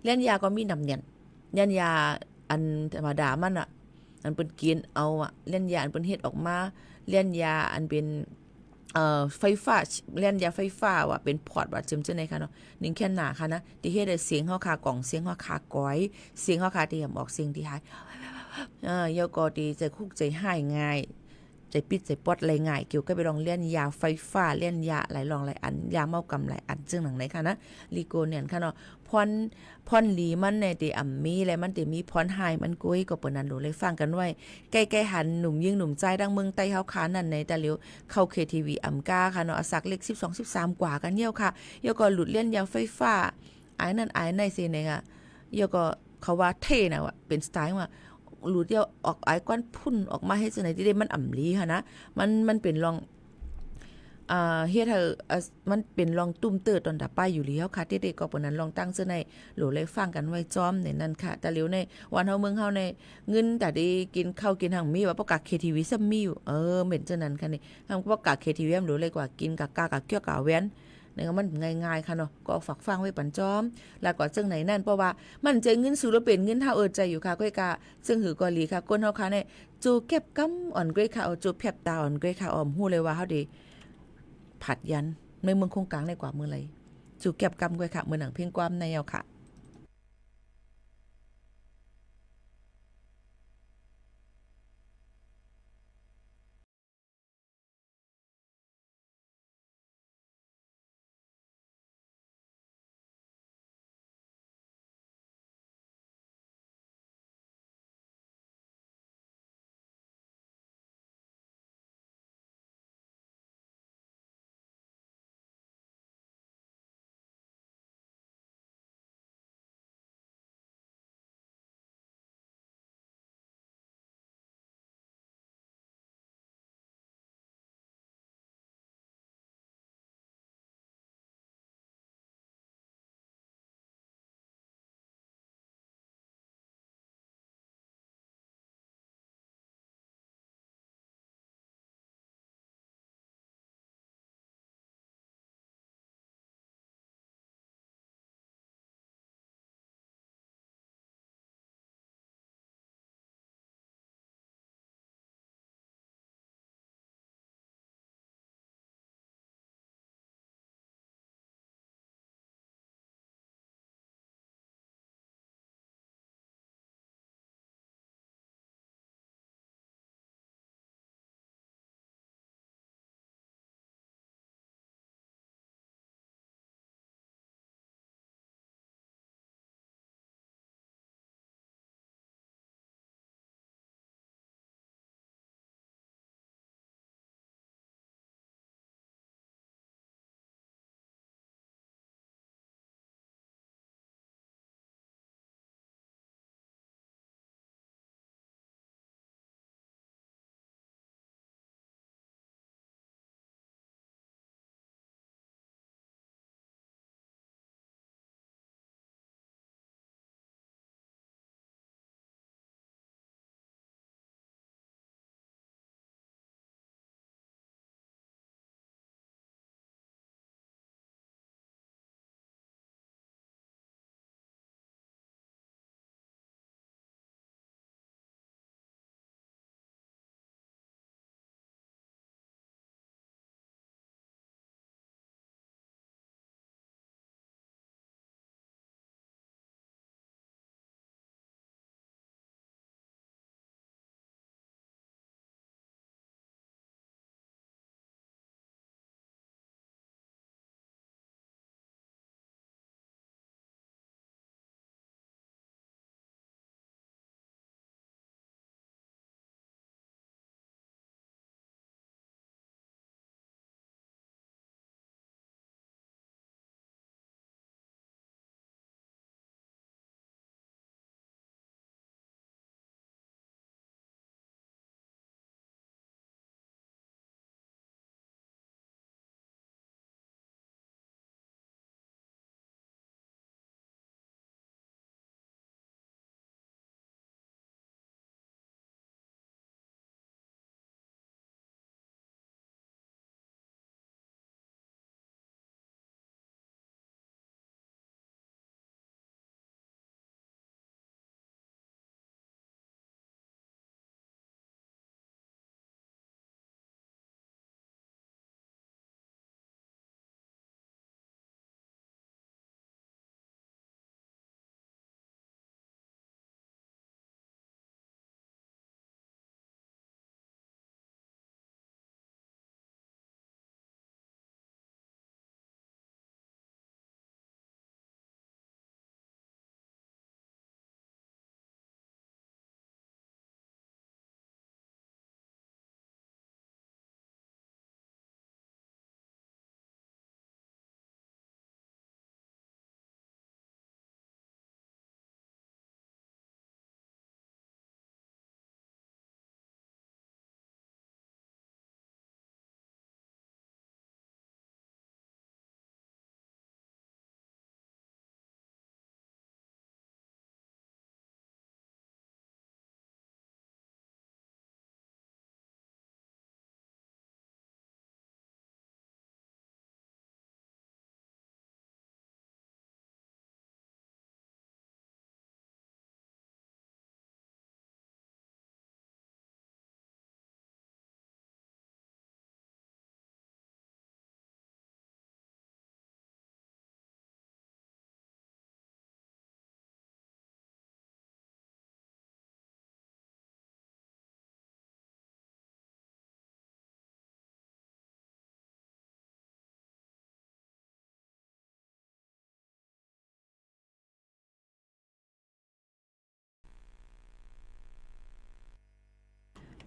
เรียนยาก็มีนำเนียนเรียนยาอันธรรมดามันอ่ะอันเป็นกินเอาอ่ะเรียนยาอันเป็นเฮ็ดออกมาเรียนยาอันเป็นไฟฟ้าเล่นยาไฟฟ้าว่าเป็นพอร์ตว่าจึมจังได๋ค่ะเนาะนิ่งแค่หน้าค่ะนะที่เฮ็ดได้เสียงเฮาคากล่องเสียงเฮาคาก้อยเสียงเฮาคาที่ออกเสียงที่หายยาก็ดีใจคุกใจหายง่ายใจปิดใจปอดไหลง่ายเกี่ยวกับไปลองเล่นยาไฟฟ้าเล่นยาหลายรองหลายอันยาเมากำหลายอันจึงหนังไหนค่ะนะลีโกเนี่ยค่ะเนาะพรลีมันในที่มีและมันที่มีพรหายมันกุ้ยก็เปิ้นนั้นรู้เลยฟังกันไว้ใกล้ๆหันหนุ่มยิงหนุ่มใจดังเมืองใต้เฮาขานั่นในตะเหลียวเข้า KTV กาค่ะเนาะสักเลข12 13กว่ากันเหี่ยวค่ะเหี่ยวก็หลุดเล่นยาไฟฟ้าอ้ายนั่นอ้ายในสิเนี่ยค่ะเหี่ยวก็เขาว่าเท่น่ะว่าเป็นสไตล์ว่าหลุดเดียวออกไอ้ก้อนพุ่นออกมาให้จังไหนที่ได้มันอ่ำลีค่ะนะมันเป็นลองเฮ็ดให้มันเป็นลองตุ้มเติดตอนดับป้ายอยู่แล้วค่ะที่ได้ก็ปนนั้นลองตั้งซื่อในโหลเลยฟังกันไว้จอมในนั้นค่ะแต่เหลียวในวันเฮาเมืองเฮาในเงินแต่ได้กินข้าวกินหังมีว่าประกาศ KTV ซ้ำมีอยู่เหม็นจังนั้นค่ะนี่ทางประกาศ KTV มันรู้เลยกว่ากินกะกะเกี้ยวกะแว้นนี่ก็มันง่ายๆค่ะเนาะก็ฝากฟังไว้ปันจอมแล้วก็จังไหนนั่นเพราะว่ามันใจเงินสู่แล้วเป็นเงินเฮาใจอยู่ค่ะก้อยกะซึ่งหือก็หลีค่ะก้นเฮาค่ะเนี่ยจูเก็บกำอ่อนก้อยค่ะเอาจูแผบตาอ่อนก้อยค่ะฮู้เลยว่าเฮาดีผัดยันในเมืองคงกลางในกว่าเมืองไรจูเก็บกำก้อยค่ะเมืองหนังเพ่งความในเอาค่ะ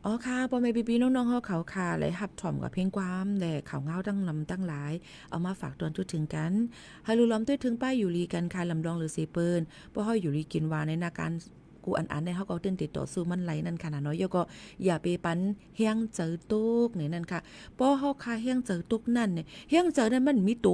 อ๋อค่ะพ่อแม่พี่ๆน้องๆเฮาเขาค่ะเลยหับถ่อมกับเพลงความแต่ข่าวเงาตั้งลำตั้งหลายเอามาฝากตอนทุกถึงกันให้รู้ล้อมด้วยถึงป้ายอยู่ลีกันค่ะลำดองหรือเสเปิ้นบ่เฮาอยู่ลีกินวาในนาการกูอันในเฮาก็ตื่นติดต่อสู้มันไหลนั่นค่ะนะเนาะก็อย่าไปปันเฮียงเจอตุกนี่นั่นค่ะบ่เฮาค่ะเฮียงเจอตุกนั่นเนี่ยเฮียงเจอนั้นมันมีโต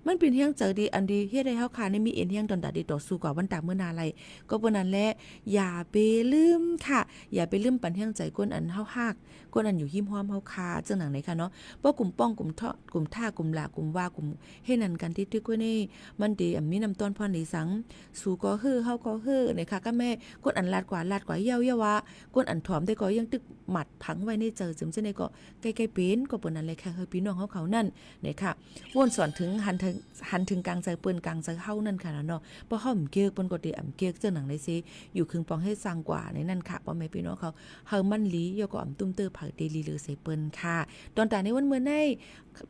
มันเป็นเฮียงเจอดีอันดีเฮ็ดให้เฮาค่ะนี่มีเอ็นเฮียงตอนตัดดีต่อสู้กว่าวันตามื้อนาไรก็บ่นั้นแหละอย่าไปลืมค่ะอย่าไปลืมปันเฮียงใจก้นอันเฮาฮักก้นอันอยู่หิมห้อมเฮาค่ะจังหนังไหนค่ะเนาะบ่กลุ่มป้องกลุ่มท่อกลุ่มท่ากลุ่มลากลุ่มว่ากลุ่มเฮ็ดนั่นกันที่ตึกกว่านี่มันดีมีน้ำต้นพรดีสังสู่ก็ฮือเฮาก็ฮือนี่ค่ะก็แม่ก้นอันลาดกว่าเย้าวะก้นอันถ่อมได้ก็ยังตึกหมัดพังไว้ในเจอจึงจังได๋ก็ใกล้ๆเป็นก็ปนนั้นเลยค่ะเฮาพี่น้องเฮาเขานั่นนี่ค่ะวนสอนถึงหันถึงกลางใจเปิ้นกลางใจเฮานั่นค่ะเนาะบ่เฮาเกียกเปิ้นก็ได้เกียกจังหนังได้สิอยู่ครึ่งปองให้สร้างกว่าในนั่นค่ะพ่อแม่พี่น้องเขาเฮามันลียก็ตุ้มเตอผักเดลีเลอใส่เปิ้นค่ะตอนตาในวันมื้อใน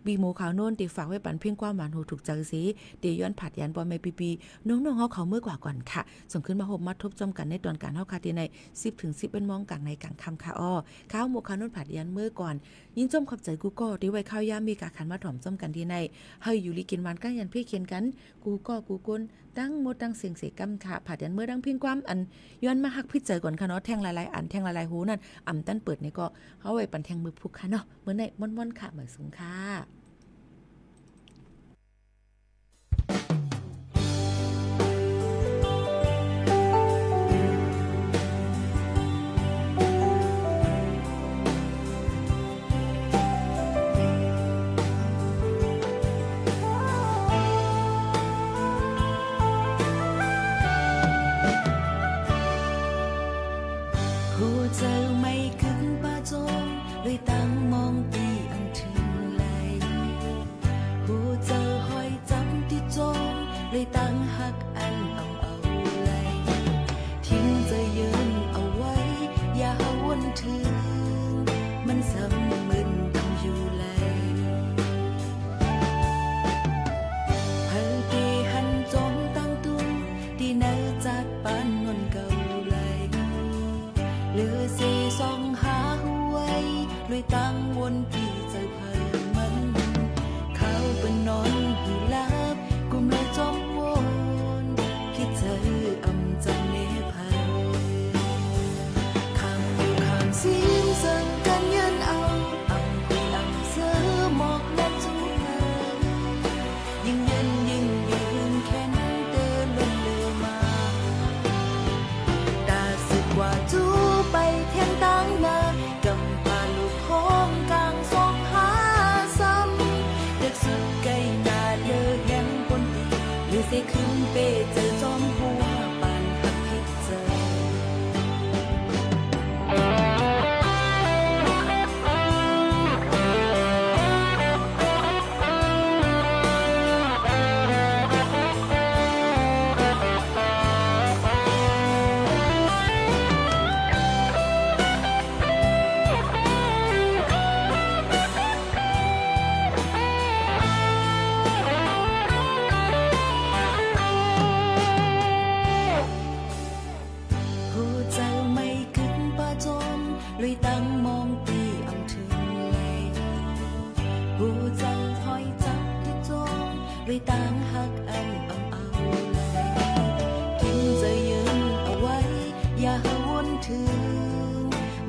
ปีหมูขาวโน่นที่ฝากไว้ปันเพียงความหวานหูถูกใจสิเดย้อนผัดยันพ่อแม่ปีๆน้องๆเฮาเขาเมื่อกว่าก่อนค่ะส่งขึ้นมาโฮมมาทบจอมกันในตอนการเฮาค่ะที่ใน10 ถึง 11 โมงกลางในกลางค่ำค่ะอ้อข้าวหมูขาวโน่นผัดยันเมื่อก่อนยินจมขอบใจกูก็ที่ไว้ข้าวยามมีกาขันมาถ่อมจอมกันที่ในเฮาอยู่ลีกินหวานก้างยันพี่เขียนกันกูก็กูก้นตั้งหมดตั้งเสียงเสกำค่ะผัดยันเมื่อดังเพียงความอันย้อนมาฮักพี่เจอก่อนค่ะเนาะแทงหลายๆอันแทงหลายๆหูนั่นอ่ำตั้นเปิดนี่ก็เฮาไว้ปันแทงมือพุกค่ะเนาะเมื่อในม่อนๆค่ะเหมือนสูงค่ะ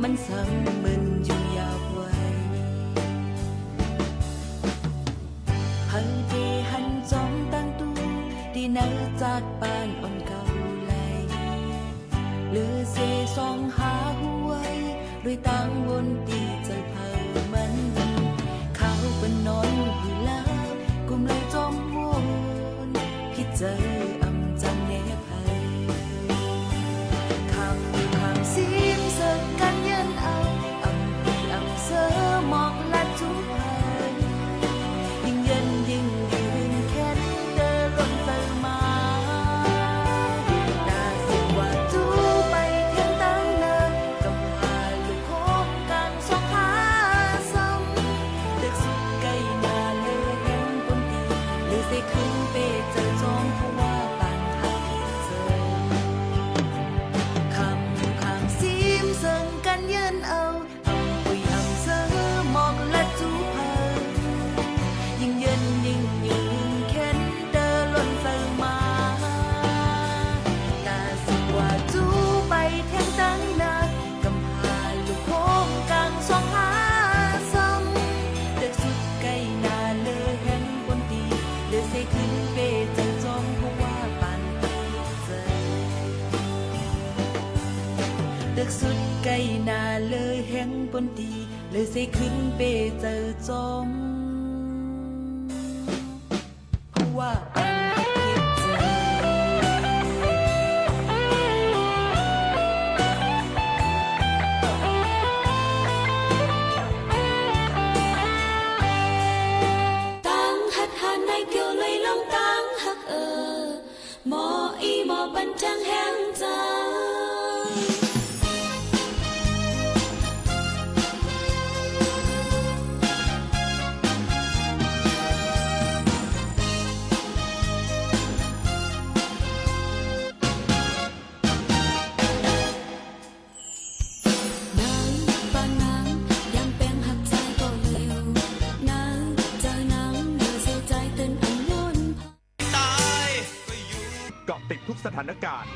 มันสั่งมันอยู่ยาวไว้หันดีหันจอมตั้งตู้ดีเนอจากบ้านอ่อนเก่าไหลหรือเสซองหาหวยด้วยตังวนตีใจเผามันเขาเป็นนอนอยู่แล้วกุมเลยจอมวนพี่เจออำจังแน่ไผคำซีมเสิร์กันยันเอาอำเสอหมอกและจุ๊บไผยิ่งเย็นยิ่งยืนแค้นเดินลงเติมมาน่าสิว่าจูไปเทียนตั้งเนินกับพาลูกโคกกันสองหาซ้ำเด็กสุดใกล้นาเลยเห็นคนดีหรือสิขึ้นไปเจอจอมพวา ขึ้นเปเจอจงเพราะว่าปันเจอตึกสุดไกลหนาเลยแห่งบนดีเลยใส่ขึ้นเปเจอจงเพราะว่าปันคิดเจอตั้งหัดหันในเกี่ยวเลยลองตั้งหักหมออีหมอปันจังแห้งจังเกาะติดทุกสถานการณ์